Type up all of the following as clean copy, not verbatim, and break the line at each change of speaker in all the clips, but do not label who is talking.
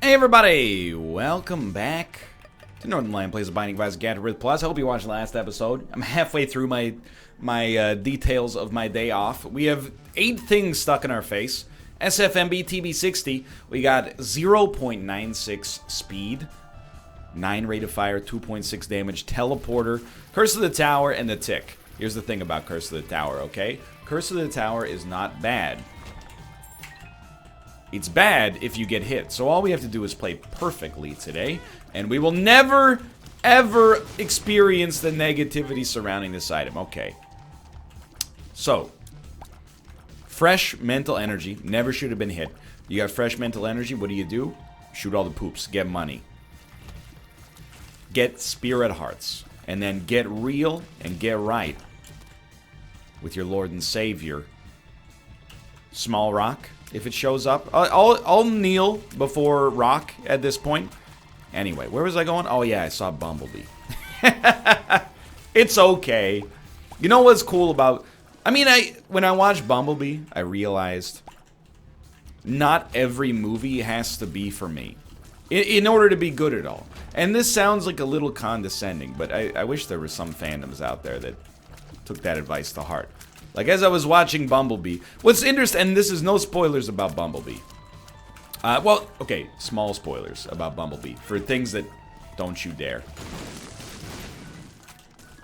Hey everybody, welcome back to Northernlion Plays a Binding of Isaac AFTERBIRTH Plus. I hope you watched the last episode. I'm halfway through my details of my day off. We have 8 things stuck in our face. SFMB TB60, we got 0.96 speed, 9 rate of fire, 2.6 damage, teleporter, Curse of the Tower, and the tick. Here's the thing about Curse of the Tower, okay? Curse of the Tower is not bad. It's bad if you get hit. So all we have to do is play perfectly today, and we will never, ever experience the negativity surrounding this item. Okay. So, fresh mental energy. Never should have been hit. You got fresh mental energy. What do? Shoot all the poops. Get money. Get spirit hearts. And then get real and get right with your Lord and Savior. Small rock. If it shows up, I'll kneel before rock at this point. Anyway, where was I going? Oh yeah, I saw Bumblebee. It's okay. You know what's cool about... when I watched Bumblebee, I realized not every movie has to be for me in order to be good at all. And this sounds like a little condescending, but I wish there were some fandoms out there that took that advice to heart. Like, as I was watching Bumblebee, what's interesting, and this is no spoilers about Bumblebee. Well, okay, small spoilers about Bumblebee. For things that don't you dare.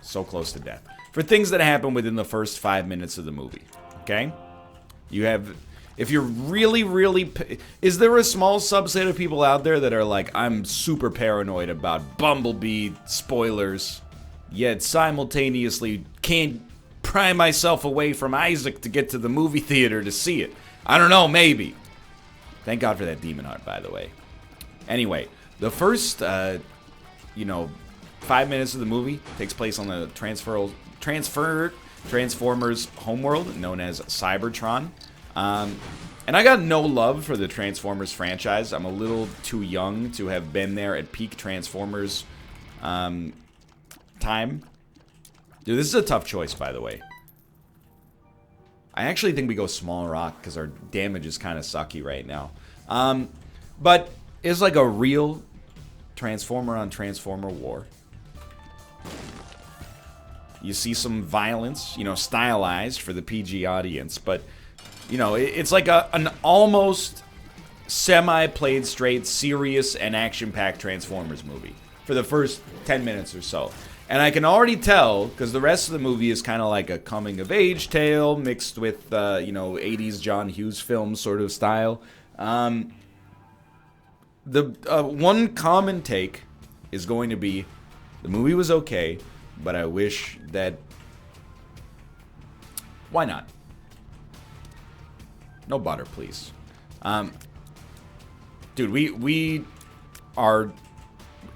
So close to death. For things that happen within the first 5 minutes of the movie. Okay? You have... If you're really... Is there a small subset of people out there that are like, I'm super paranoid about Bumblebee spoilers, yet simultaneously can't pry myself away from Isaac to get to the movie theater to see it? I don't know, maybe. Thank God for that demon heart, by the way. Anyway, the first, 5 minutes of the movie takes place on the Transformers homeworld, known as Cybertron. And I got no love for the Transformers franchise. I'm a little too young to have been there at peak Transformers time. Dude, this is a tough choice, by the way. I actually think we go small rock because our damage is kind of sucky right now. But it's like a real Transformer on Transformer war. You see some violence, stylized for the PG audience, but, it's like an almost semi-played straight, serious, and action-packed Transformers movie for the first 10 minutes or so. And I can already tell, because the rest of the movie is kind of like a coming-of-age tale mixed with, 80s John Hughes film sort of style. The one common take is going to be, the movie was okay, but I wish that... Why not? No butter, please. Dude, we are...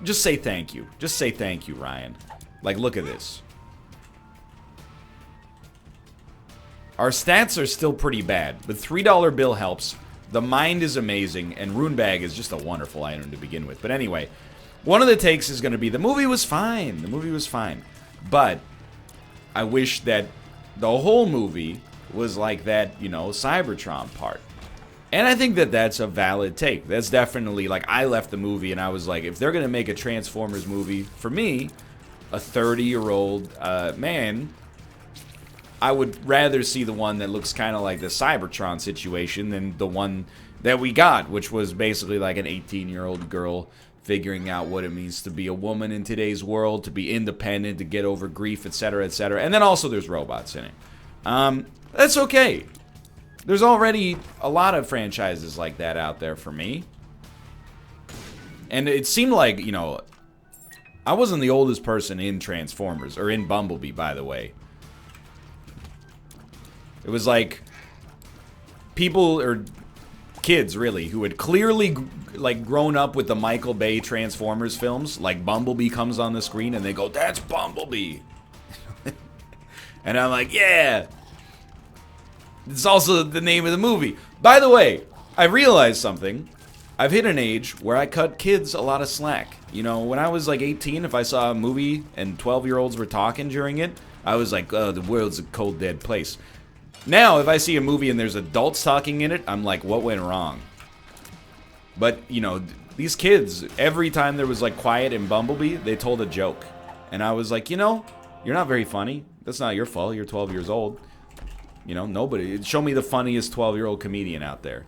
Just say thank you. Just say thank you, Ryan. Like, look at this. Our stats are still pretty bad, but $3 bill helps. The mind is amazing, and Rune Bag is just a wonderful item to begin with. But anyway, one of the takes is going to be, the movie was fine. The movie was fine. But I wish that the whole movie was like that, Cybertron part. And I think that that's a valid take. That's definitely, like, I left the movie and I was like, if they're going to make a Transformers movie, for me, a 30-year-old man, I would rather see the one that looks kind of like the Cybertron situation than the one that we got, which was basically like an 18-year-old girl figuring out what it means to be a woman in today's world, to be independent, to get over grief, etc., etc. And then also there's robots in it. That's okay. There's already a lot of franchises like that out there for me. And it seemed like, I wasn't the oldest person in Transformers, or in Bumblebee, by the way. It was like people, or kids really, who had clearly grown up with the Michael Bay Transformers films. Like Bumblebee comes on the screen and they go, "That's Bumblebee." And I'm like, yeah. It's also the name of the movie. By the way, I realized something. I've hit an age where I cut kids a lot of slack. When I was like 18, if I saw a movie and 12-year-olds were talking during it, I was like, oh, the world's a cold, dead place. Now, if I see a movie and there's adults talking in it, I'm like, what went wrong? But, you know, these kids, every time there was, like, quiet in Bumblebee, they told a joke. And I was like, you know, you're not very funny. That's not your fault. You're 12 years old. You know, nobody. Show me the funniest 12-year-old comedian out there.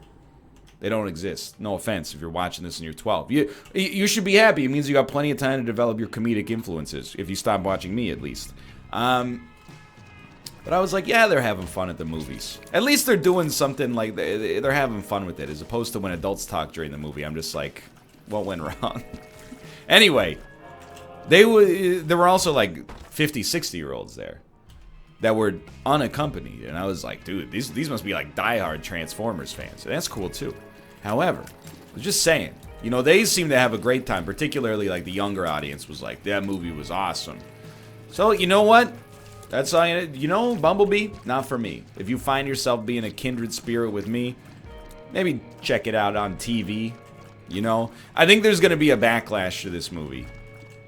They don't exist. No offense if you're watching this and you're 12. You should be happy. It means you got plenty of time to develop your comedic influences, if you stop watching me, at least. But I was like, yeah, they're having fun at the movies. At least they're doing something like, they're having fun with it, as opposed to when adults talk during the movie. I'm just like, what went wrong? Anyway, there were also like 50, 60-year-olds there that were unaccompanied. And I was like, dude, these must be like diehard Transformers fans. And that's cool too. However, I was just saying, you know, they seem to have a great time, particularly like the younger audience was like, that movie was awesome. So, you know what? That's all you know, Bumblebee, not for me. If you find yourself being a kindred spirit with me, maybe check it out on TV, you know? I think there's going to be a backlash to this movie.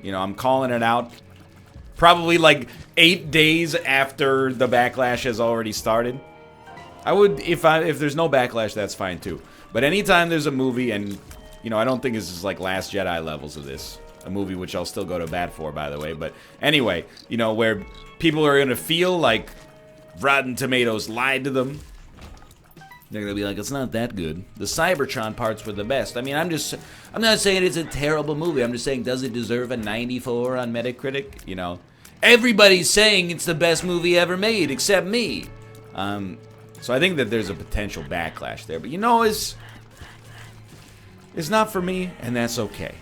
You know, I'm calling it out. Probably like 8 days after the backlash has already started. I would, if there's no backlash, that's fine too. But anytime there's a movie, and, you know, I don't think this is like Last Jedi levels of this. A movie which I'll still go to bat for, by the way. But anyway, you know, where people are going to feel like Rotten Tomatoes lied to them. They're going to be like, it's not that good. The Cybertron parts were the best. I mean, I'm not saying it's a terrible movie. I'm just saying, does it deserve a 94 on Metacritic? You know, everybody's saying it's the best movie ever made, except me. So I think that there's a potential backlash there. But, you know, it's not for me, and that's okay.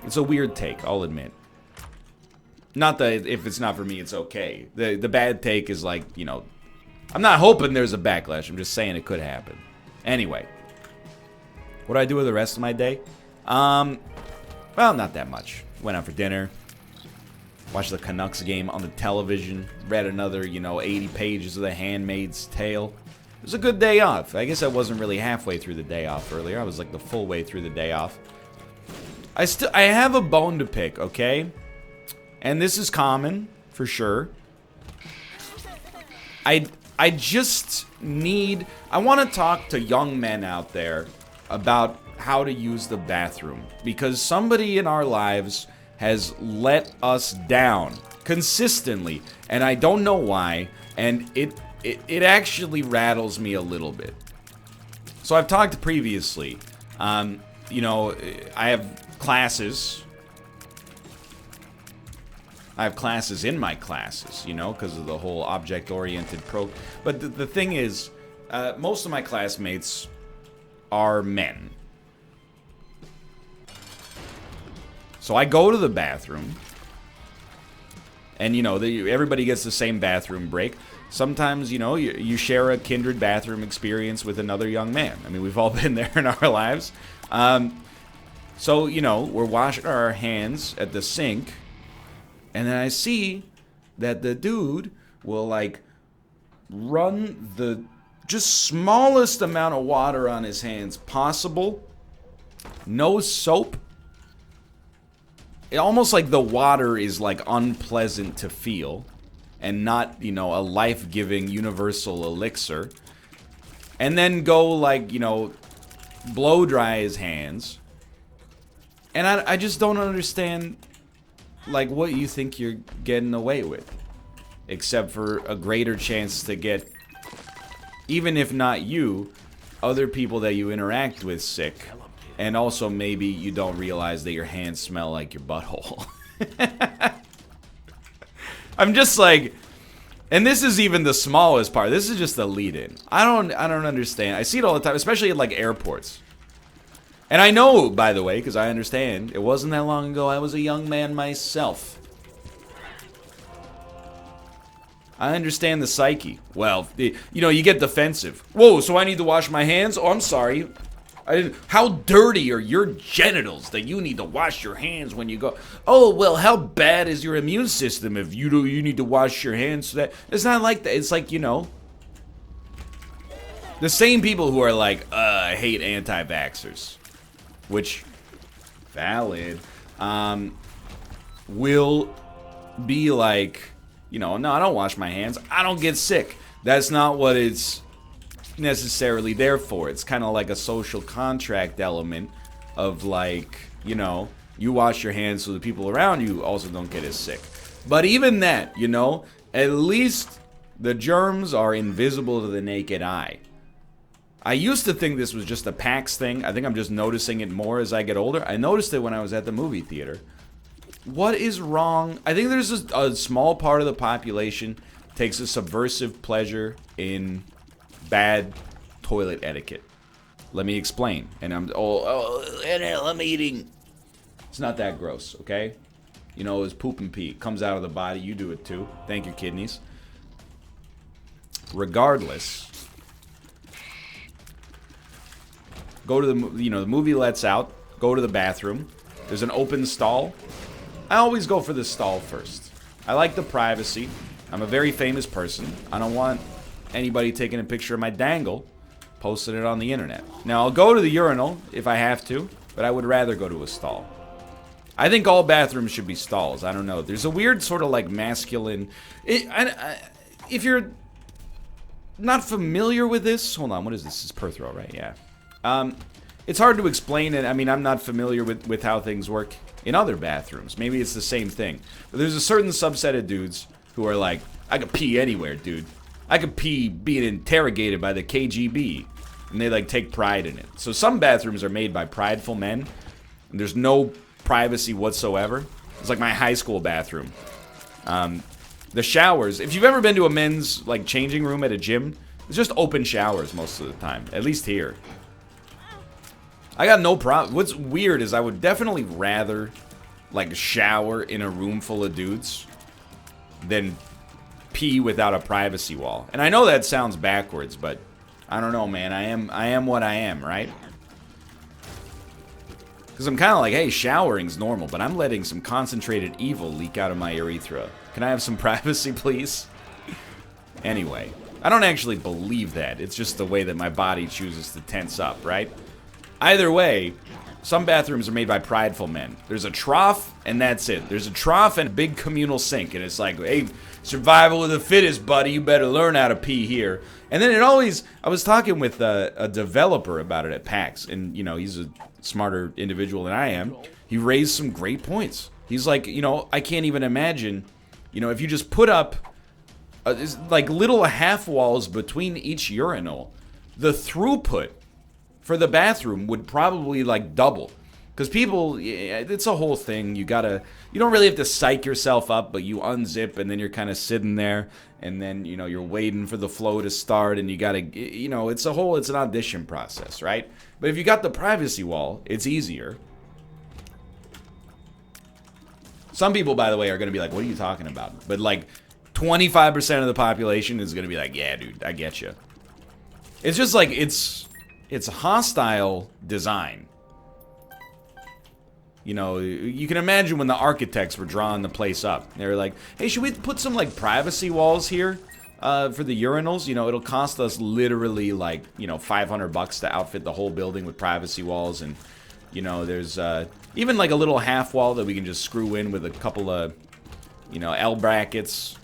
It's a weird take, I'll admit. Not that if it's not for me, it's okay. The bad take is like, you know, I'm not hoping there's a backlash. I'm just saying it could happen. Anyway, what do I do with the rest of my day? Well, not that much. Went out for dinner. Watched the Canucks game on the television. Read another, you know, 80 pages of The Handmaid's Tale. It was a good day off. I guess I wasn't really halfway through the day off earlier. I was like the full way through the day off. I have a bone to pick, okay? And this is common, for sure. I just need... I want to talk to young men out there about how to use the bathroom. Because somebody in our lives has let us down consistently. And I don't know why. And it actually rattles me a little bit. So I've talked previously. You know, I have classes. I have classes in my classes, you know, because of the whole object-oriented But the thing is, most of my classmates are men. So I go to the bathroom, and, you know, everybody gets the same bathroom break. Sometimes, you know, you share a kindred bathroom experience with another young man. I mean, we've all been there in our lives. So, you know, we're washing our hands at the sink, and then I see that the dude will, like, run the just smallest amount of water on his hands possible. No soap. Almost like the water is, like, unpleasant to feel and not, you know, a life-giving universal elixir. And then go, like, you know, blow dry his hands. And I just don't understand, like, what you think you're getting away with. Except for a greater chance to get, even if not you, other people that you interact with sick. And also maybe you don't realize that your hands smell like your butthole. I'm just like... And this is even the smallest part. This is just the lead-in. I don't understand. I see it all the time, especially at, like, airports. And I know, by the way, because I understand, it wasn't that long ago I was a young man myself. I understand the psyche. Well, you know, you get defensive. Whoa, so I need to wash my hands? Oh, I'm sorry. How dirty are your genitals that you need to wash your hands when you go? Oh, well, how bad is your immune system if you need to wash your hands? So that it's not like that. It's like, you know, the same people who are like, I hate anti-vaxxers, which, valid, will be like, you know, no, I don't wash my hands. I don't get sick. That's not what it's necessarily there for. It's kind of like a social contract element of like, you know, you wash your hands so the people around you also don't get as sick. But even that, you know, at least the germs are invisible to the naked eye. I used to think this was just a PAX thing. I think I'm just noticing it more as I get older. I noticed it when I was at the movie theater. What is wrong? I think there's a small part of the population takes a subversive pleasure in bad toilet etiquette. Let me explain. And I'm I'm eating. It's not that gross, okay? You know, it's poop and pee. It comes out of the body. You do it too. Thank you, kidneys. Regardless, go to the, you know, the movie lets out. Go to the bathroom. There's an open stall. I always go for the stall first. I like the privacy. I'm a very famous person. I don't want anybody taking a picture of my dangle, posting it on the internet. Now, I'll go to the urinal if I have to, but I would rather go to a stall. I think all bathrooms should be stalls. I don't know. There's a weird sort of like masculine... if you're not familiar with this... Hold on, what is this? This is Perthrow, right? Yeah. It's hard to explain it. I mean, I'm not familiar with how things work in other bathrooms. Maybe it's the same thing. But there's a certain subset of dudes who are like, I could pee anywhere, dude. I could pee being interrogated by the KGB. And they like take pride in it. So some bathrooms are made by prideful men. And there's no privacy whatsoever. It's like my high school bathroom. The showers, if you've ever been to a men's like changing room at a gym, it's just open showers most of the time. At least here. I got no problem. What's weird is I would definitely rather like shower in a room full of dudes than pee without a privacy wall. And I know that sounds backwards, but I don't know, man. I am what I am, right? Because I'm kind of like, hey, showering's normal, but I'm letting some concentrated evil leak out of my urethra. Can I have some privacy, please? Anyway, I don't actually believe that. It's just the way that my body chooses to tense up, right? Either way, some bathrooms are made by prideful men. There's a trough, and that's it. There's a trough and a big communal sink, and it's like, hey, survival of the fittest, buddy. You better learn how to pee here. And then it always... I was talking with a developer about it at PAX, and, you know, he's a smarter individual than I am. He raised some great points. He's like, you know, I can't even imagine, you know, if you just put up, like, little half walls between each urinal, the throughput for the bathroom would probably like double. Because people, it's a whole thing. You don't really have to psych yourself up, but you unzip and then you're kind of sitting there and then, you know, you're waiting for the flow to start and you gotta, you know, it's an audition process, right? But if you got the privacy wall, it's easier. Some people, by the way, are gonna be like, what are you talking about? But like 25% of the population is gonna be like, yeah, dude, I get you. It's just like, it's hostile design. You know, you can imagine when the architects were drawing the place up. They were like, hey, should we put some, like, privacy walls here for the urinals? You know, it'll cost us literally, like, you know, $500 to outfit the whole building with privacy walls. And, you know, there's even, like, a little half wall that we can just screw in with a couple of, you know, L brackets.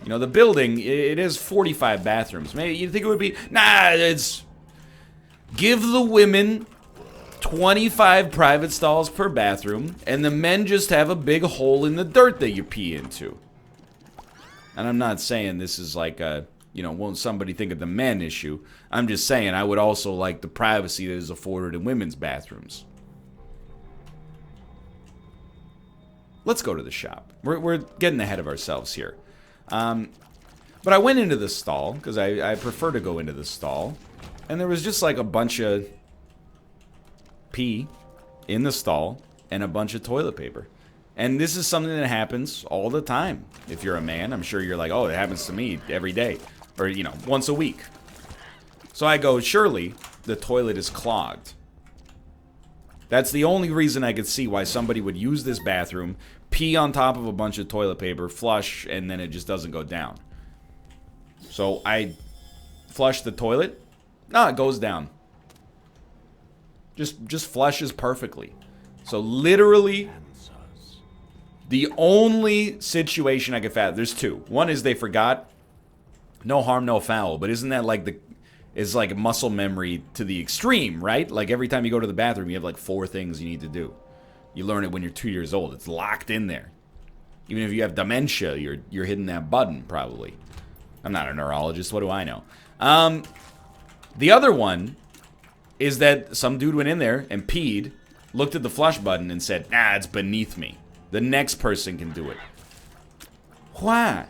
You know, the building, it is 45 bathrooms. Maybe you think it would be... Nah, it's... Give the women 25 private stalls per bathroom, and the men just have a big hole in the dirt that you pee into. And I'm not saying this is like a, you know, won't somebody think of the men issue. I'm just saying I would also like the privacy that is afforded in women's bathrooms. Let's go to the shop. We're getting ahead of ourselves here. But I went into the stall, because I prefer to go into the stall, and there was just like a bunch of pee in the stall and a bunch of toilet paper. And this is something that happens all the time. If you're a man, I'm sure you're like, oh, it happens to me every day, or, you know, once a week. So I go, surely the toilet is clogged. That's the only reason I could see why somebody would use this bathroom, pee on top of a bunch of toilet paper, flush, and then it just doesn't go down. So I flush the toilet. No, it goes down. Just flushes perfectly. So literally, the only situation I could fathom, there's two. One is they forgot, No harm, no foul. But isn't that like is like muscle memory to the extreme, right? Like every time you go to the bathroom, you have like 4 things you need to do. You learn it when you're 2 years old. It's locked in there. Even if you have dementia, you're hitting that button probably. I'm not a neurologist. What do I know? The other one is that some dude went in there and peed, looked at the flush button and said, nah, it's beneath me. The next person can do it. Why?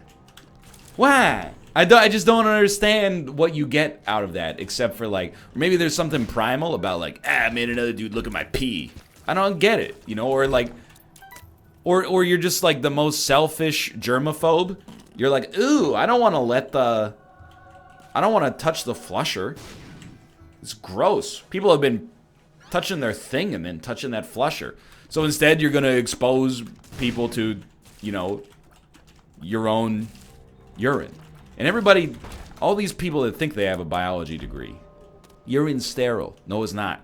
Why? I just don't understand what you get out of that, except for like, maybe there's something primal about like, I made another dude look at my pee. I don't get it, you know, or like, or you're just like the most selfish germaphobe. You're like, ooh, I don't want to touch the flusher. It's gross. People have been touching their thing and then touching that flusher. So instead, you're going to expose people to, you know, your own urine. And everybody, all these people that think they have a biology degree, urine's sterile. No, it's not.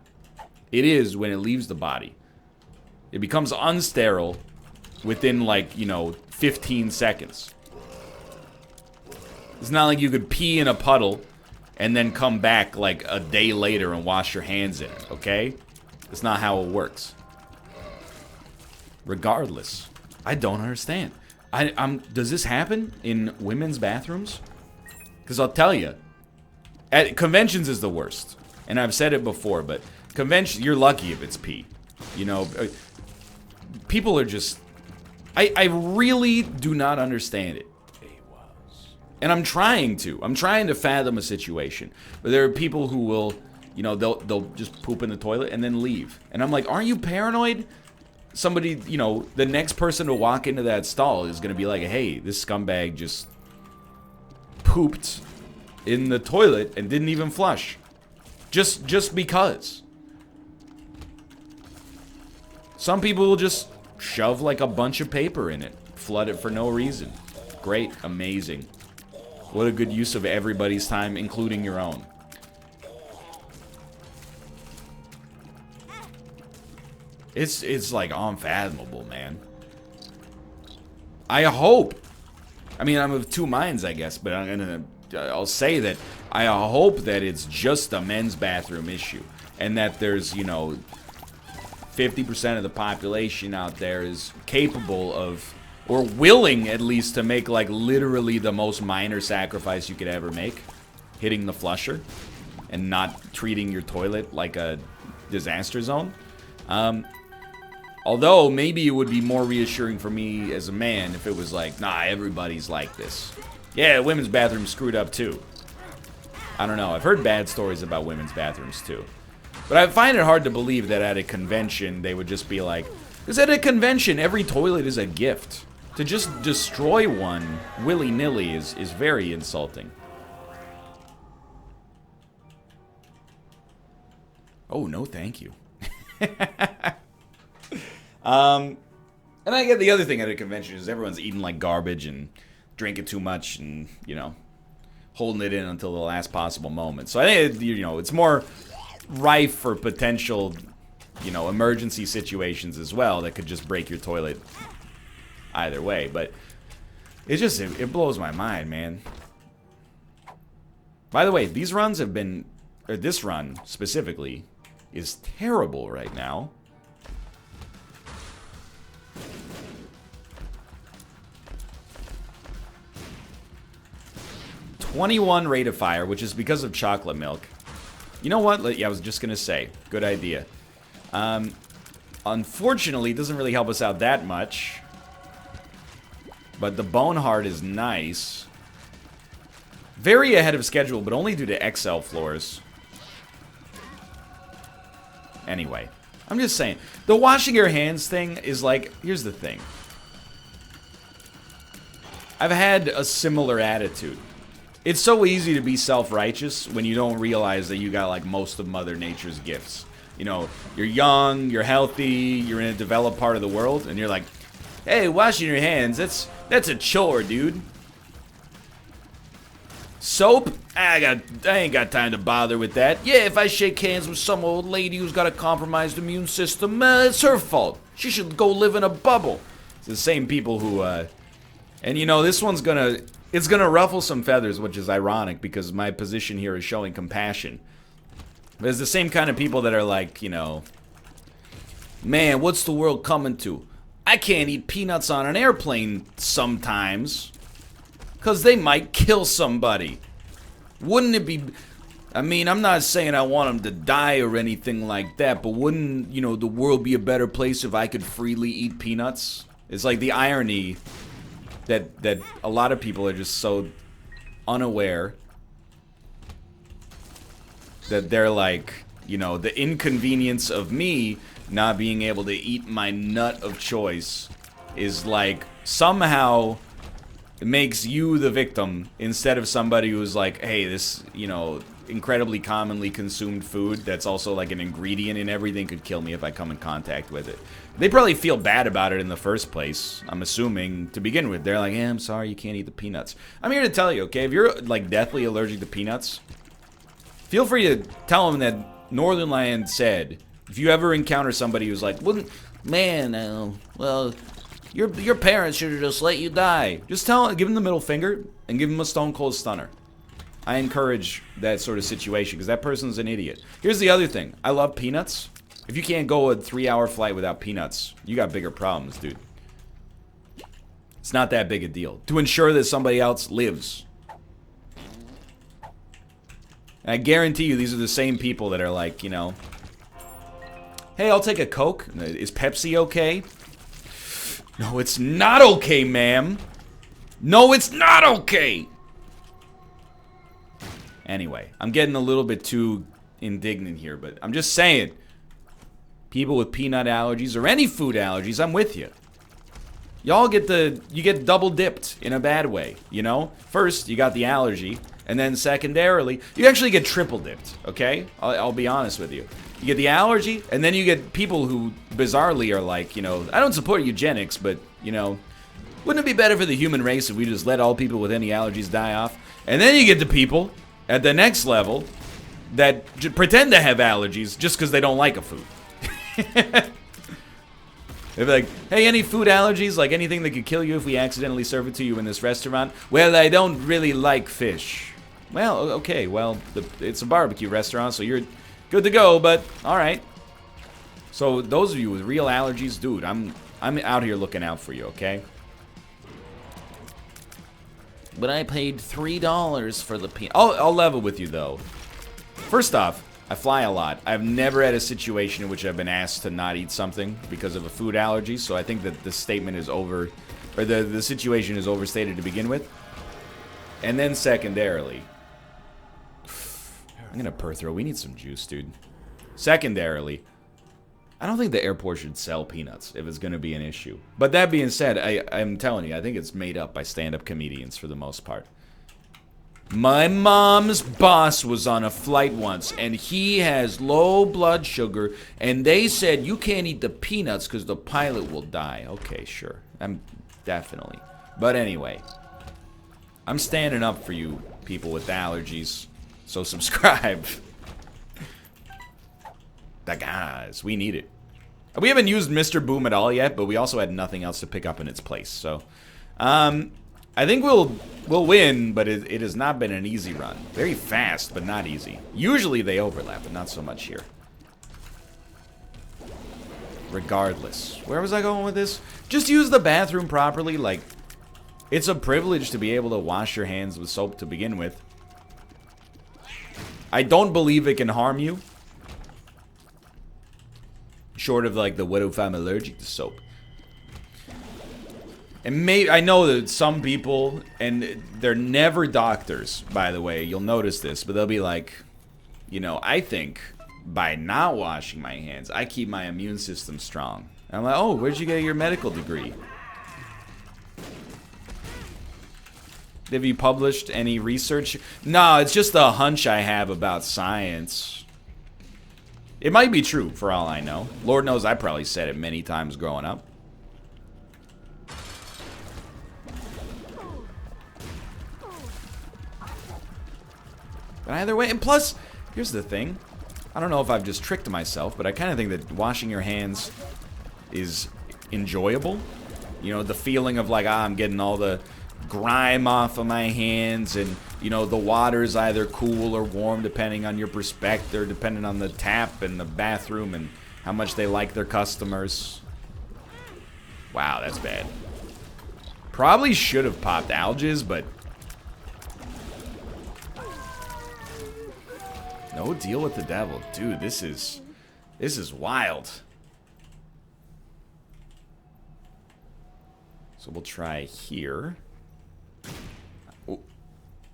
It is when it leaves the body. It becomes unsterile within, like, you know, 15 seconds. It's not like you could pee in a puddle and then come back, like, a day later and wash your hands in it, okay? That's not how it works. Regardless, I don't understand. Does this happen in women's bathrooms? Because I'll tell you, at conventions is the worst. And I've said it before, but convention, you're lucky if it's pee. You know, people are just... I really do not understand it. And I'm trying to. I'm trying to fathom a situation. But there are people who will, you know, they'll just poop in the toilet and then leave. And I'm like, aren't you paranoid? Somebody, you know, the next person to walk into that stall is going to be like, hey, this scumbag just pooped in the toilet and didn't even flush. Just because. Some people will just shove like a bunch of paper in it. Flood it for no reason. Great. Amazing. What a good use of everybody's time, including your own. It's like unfathomable, man. I hope. I mean, I'm of two minds, I guess, but I'll say that I hope that it's just a men's bathroom issue, and that there's, you know, 50% of the population out there is capable of, or willing at least, to make like literally the most minor sacrifice you could ever make, hitting the flusher, and not treating your toilet like a disaster zone. Although, maybe it would be more reassuring for me as a man if it was like, nah, everybody's like this. Yeah, women's bathrooms screwed up too. I don't know. I've heard bad stories about women's bathrooms too. But I find it hard to believe that at a convention they would just be like, because at a convention every toilet is a gift. To just destroy one willy-nilly is very insulting. Oh, no thank you. And I get the other thing at a convention is everyone's eating like garbage and drinking too much and, you know, holding it in until the last possible moment. So I think, you know, it's more rife for potential, you know, emergency situations as well that could just break your toilet either way. But it just, it blows my mind, man. By the way, these runs have been, or this run specifically is terrible right now. 21 rate of fire, which is because of chocolate milk. You know what? Yeah, I was just gonna say, good idea. Unfortunately, it doesn't really help us out that much. But the bone heart is nice. Very ahead of schedule, but only due to XL floors. Anyway, I'm just saying. The washing your hands thing is like, here's the thing. I've had a similar attitude. It's so easy to be self-righteous when you don't realize that you got like most of Mother Nature's gifts. You know, you're young, you're healthy, you're in a developed part of the world, and you're like, hey, washing your hands, that's a chore, dude. Soap? I ain't got time to bother with that. Yeah, if I shake hands with some old lady who's got a compromised immune system, it's her fault. She should go live in a bubble. It's the same people who, and you know, this one's gonna, It's gonna ruffle some feathers, which is ironic because my position here is showing compassion. There's the same kind of people that are like, you know, man, what's the world coming to? I can't eat peanuts on an airplane sometimes because they might kill somebody. Wouldn't it be... I mean, I'm not saying I want them to die or anything like that, but wouldn't, you know, the world be a better place if I could freely eat peanuts? It's like the irony that a lot of people are just so unaware that they're like, you know, the inconvenience of me not being able to eat my nut of choice is like somehow makes you the victim instead of somebody who's like, hey, this, you know, incredibly commonly consumed food that's also like an ingredient in everything could kill me if I come in contact with it. They probably feel bad about it in the first place, I'm assuming, to begin with. They're like, yeah, I'm sorry, you can't eat the peanuts. I'm here to tell you, okay, if you're like deathly allergic to peanuts, feel free to tell them that Northernlion said, if you ever encounter somebody who's like, well, man, well, your parents should have just let you die. Just give them the middle finger and give them a stone cold stunner. I encourage that sort of situation because that person's an idiot. Here's the other thing. I love peanuts. If you can't go a 3-hour flight without peanuts, you got bigger problems, dude. It's not that big a deal. To ensure that somebody else lives. And I guarantee you these are the same people that are like, you know, hey, I'll take a Coke. Is Pepsi okay? No, it's not okay, ma'am. No, it's not okay. Anyway, I'm getting a little bit too indignant here, but I'm just saying, people with peanut allergies or any food allergies, I'm with you. Y'all you get double dipped in a bad way, you know? First, you got the allergy, and then secondarily, you actually get triple dipped, okay? I'll be honest with you. You get the allergy, and then you get people who bizarrely are like, you know, I don't support eugenics, but, you know, wouldn't it be better for the human race if we just let all people with any allergies die off? And then you get the people at the next level that pretend to have allergies just because they don't like a food. They're like, hey, any food allergies? Like anything that could kill you if we accidentally serve it to you in this restaurant? Well, I don't really like fish. Well, okay, well, it's a barbecue restaurant, so you're good to go, but alright. So those of you with real allergies, dude, I'm out here looking out for you, okay? But I paid $3 for the peanut. I'll level with you, though. First off, I fly a lot. I've never had a situation in which I've been asked to not eat something because of a food allergy, so I think that the statement is over, or the situation is overstated to begin with. And then secondarily, I'm gonna throw. We need some juice, dude. Secondarily, I don't think the airport should sell peanuts if it's going to be an issue. But that being said, I'm telling you, I think it's made up by stand-up comedians for the most part. My mom's boss was on a flight once, and he has low blood sugar, and they said, you can't eat the peanuts because the pilot will die. Okay, sure. I'm definitely. But anyway, I'm standing up for you people with allergies, so subscribe. The guys, we need it. We haven't used Mr. Boom at all yet, but we also had nothing else to pick up in its place. So, I think we'll win, but it has not been an easy run. Very fast, but not easy. Usually they overlap, but not so much here. Regardless, where was I going with this? Just use the bathroom properly. Like, it's a privilege to be able to wash your hands with soap to begin with. I don't believe it can harm you. Short of like the what if I'm allergic to soap. And I know that some people, and they're never doctors, by the way, you'll notice this, but they'll be like, you know, I think by not washing my hands, I keep my immune system strong. And I'm like, oh, where'd you get your medical degree? Have you published any research? No, it's just a hunch I have about science. It might be true, for all I know. Lord knows I probably said it many times growing up. But either way, and plus, here's the thing. I don't know if I've just tricked myself, but I kind of think that washing your hands is enjoyable. You know, the feeling of like, I'm getting all the grime off of my hands, and you know, the water's either cool or warm depending on your perspective, or depending on the tap and the bathroom and how much they like their customers. Wow, that's bad. Probably should have popped Allergies, but no deal with the devil. Dude, this is wild. So we'll try here. Oh,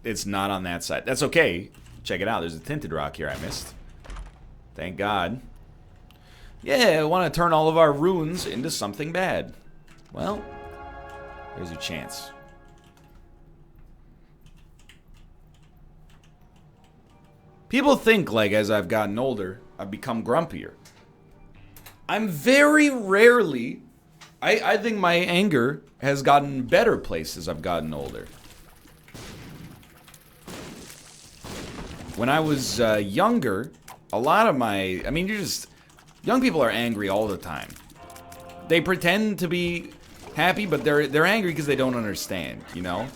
it's not on that side. That's okay. Check it out. There's a tinted rock here I missed. Thank God. Yeah, I want to turn all of our runes into something bad. Well, here's your chance. People think, like, as I've gotten older, I've become grumpier. I'm very rarely... I think my anger has gotten better placed as I've gotten older. When I was younger, a lot of my... I mean, you're just... Young people are angry all the time. They pretend to be happy, but they're angry because they don't understand, you know?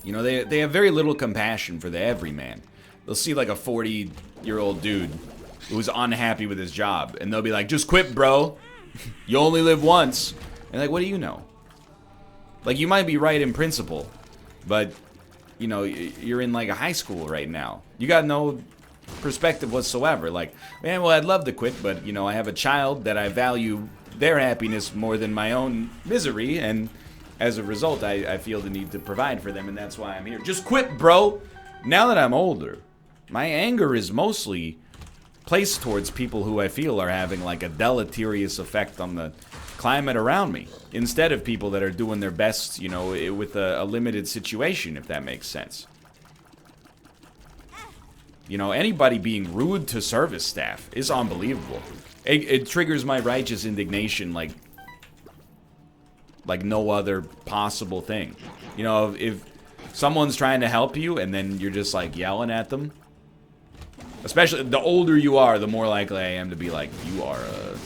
You know, they have very little compassion for the everyman. They'll see like a 40-year-old dude who's unhappy with his job, and they'll be like, just quit, bro. You only live once. And like, what do you know? Like, you might be right in principle, but, you know, you're in like a high school right now. You got no perspective whatsoever. Like, man, well, I'd love to quit, but, you know, I have a child that I value their happiness more than my own misery, and as a result, I feel the need to provide for them, and that's why I'm here. Just quit, bro! Now that I'm older, my anger is mostly placed towards people who I feel are having like a deleterious effect on the climate around me, instead of people that are doing their best, you know, with a limited situation, if that makes sense. You know, anybody being rude to service staff is unbelievable. It triggers my righteous indignation like no other possible thing. You know, if someone's trying to help you and then you're just like yelling at them, especially the older you are, the more likely I am to be like, you are a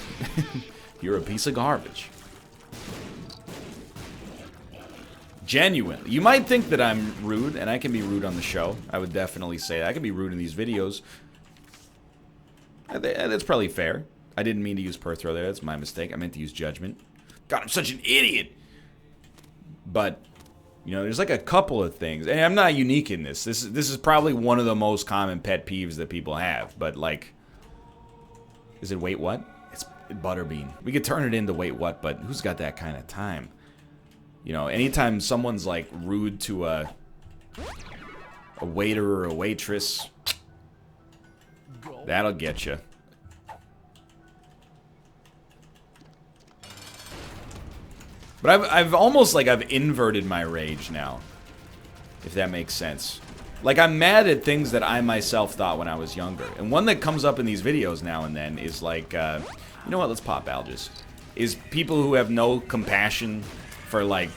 you're a piece of garbage. Genuinely. You might think that I'm rude, and I can be rude on the show. I would definitely say that. I can be rude in these videos. That's probably fair. I didn't mean to use Perthrow there. That's my mistake. I meant to use Judgment. God, I'm such an idiot! But, you know, there's like a couple of things. And I'm not unique in this. This is probably one of the most common pet peeves that people have. But, like... Is it wait what? It's Butterbean. We could turn it into wait what, but who's got that kind of time? You know, anytime someone's, like, rude to a waiter or a waitress, that'll get you. But I've almost, like, I've inverted my rage now, if that makes sense. Like, I'm mad at things that I myself thought when I was younger. And one that comes up in these videos now and then is, like, you know what, let's pop Allergies. Is people who have no compassion for, like,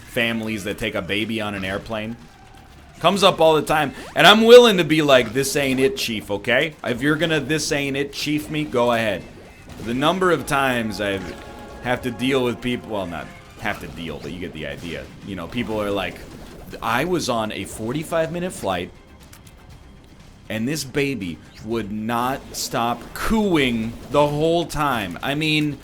families that take a baby on an airplane. Comes up all the time. And I'm willing to be like, this ain't it, chief, okay? If you're gonna this ain't it, chief me, go ahead. The number of times I have to deal with people, well, not have to deal, but you get the idea. You know, people are like, I was on a 45-minute flight, and this baby would not stop cooing the whole time. I mean,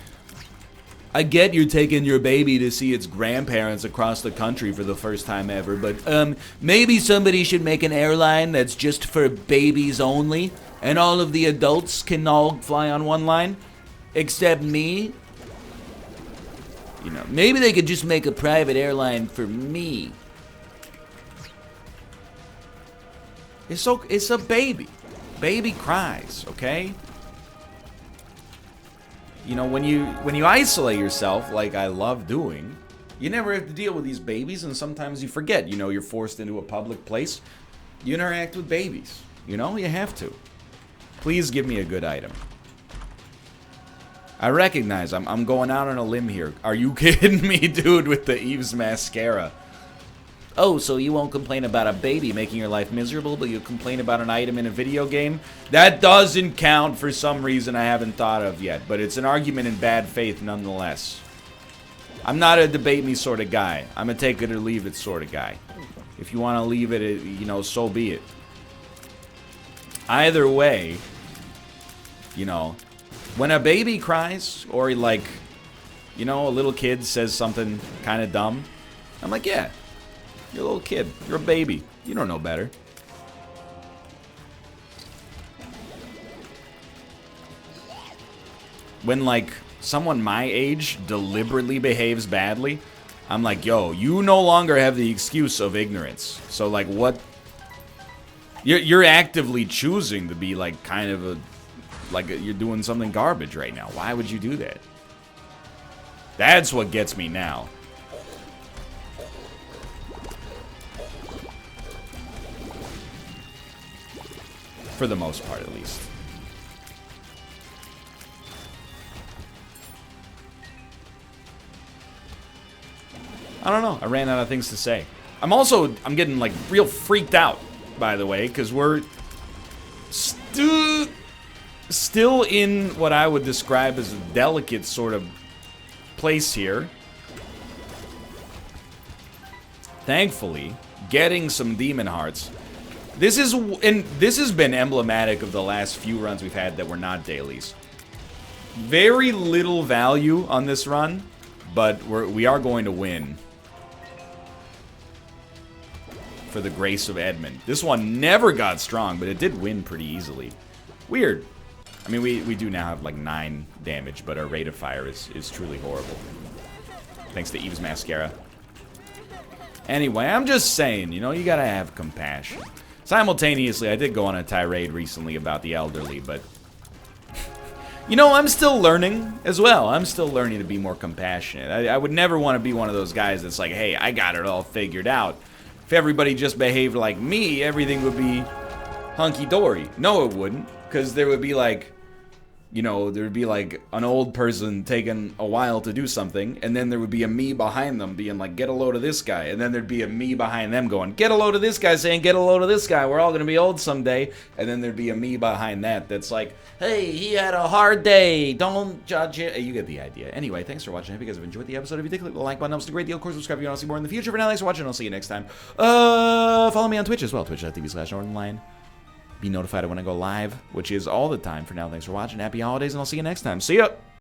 I get you're taking your baby to see its grandparents across the country for the first time ever, but maybe somebody should make an airline that's just for babies only, and all of the adults can all fly on one line, except me. You know, maybe they could just make a private airline for me. It's a baby. Baby cries, okay? You know, when you isolate yourself, like I love doing, you never have to deal with these babies, and sometimes you forget. You know, you're forced into a public place. You interact with babies. You know, you have to. Please give me a good item. I recognize I'm going out on a limb here. Are you kidding me, dude, with the Eve's mascara? Oh, so you won't complain about a baby making your life miserable, but you'll complain about an item in a video game? That doesn't count for some reason I haven't thought of yet, but it's an argument in bad faith nonetheless. I'm not a debate me sort of guy. I'm a take it or leave it sort of guy. If you want to leave it, you know, so be it. Either way, you know, when a baby cries or like, you know, a little kid says something kind of dumb, I'm like, yeah, you're a little kid. You're a baby. You don't know better. When, like, someone my age deliberately behaves badly, I'm like, yo, you no longer have the excuse of ignorance. So, like, what? You're actively choosing to be, like, kind of a, like, you're doing something garbage right now. Why would you do that? That's what gets me now. For the most part, at least. I don't know. I ran out of things to say. I'm getting, like, real freaked out, by the way, because we're still in what I would describe as a delicate sort of place here. Thankfully, getting some demon hearts. This has been emblematic of the last few runs we've had that were not dailies. Very little value on this run, but we are going to win. For the grace of Edmund. This one never got strong, but it did win pretty easily. Weird. I mean, we do now have like 9 damage, but our rate of fire is truly horrible. Thanks to Eve's Mascara. Anyway, I'm just saying, you know, you gotta have compassion. Simultaneously, I did go on a tirade recently about the elderly, but you know, I'm still learning as well. I'm still learning to be more compassionate. I would never want to be one of those guys that's like, hey, I got it all figured out. If everybody just behaved like me, everything would be hunky-dory. No, it wouldn't, because there would be like, you know, there would be like an old person taking a while to do something, and then there would be a me behind them being like, get a load of this guy, and then there'd be a me behind them going, get a load of this guy, saying, get a load of this guy, we're all gonna be old someday, and then there'd be a me behind that that's like, hey, he had a hard day, don't judge it. You get the idea. Anyway, thanks for watching. I hope you guys have enjoyed the episode. If you did, click the like button, helps a great deal. Of course, subscribe if you want to see more in the future. For now, thanks for watching, I'll see you next time. Follow me on Twitch as well, twitch.tv/Northernlion. Be notified when I go live, which is all the time. For now, thanks for watching. Happy holidays, and I'll see you next time. See ya!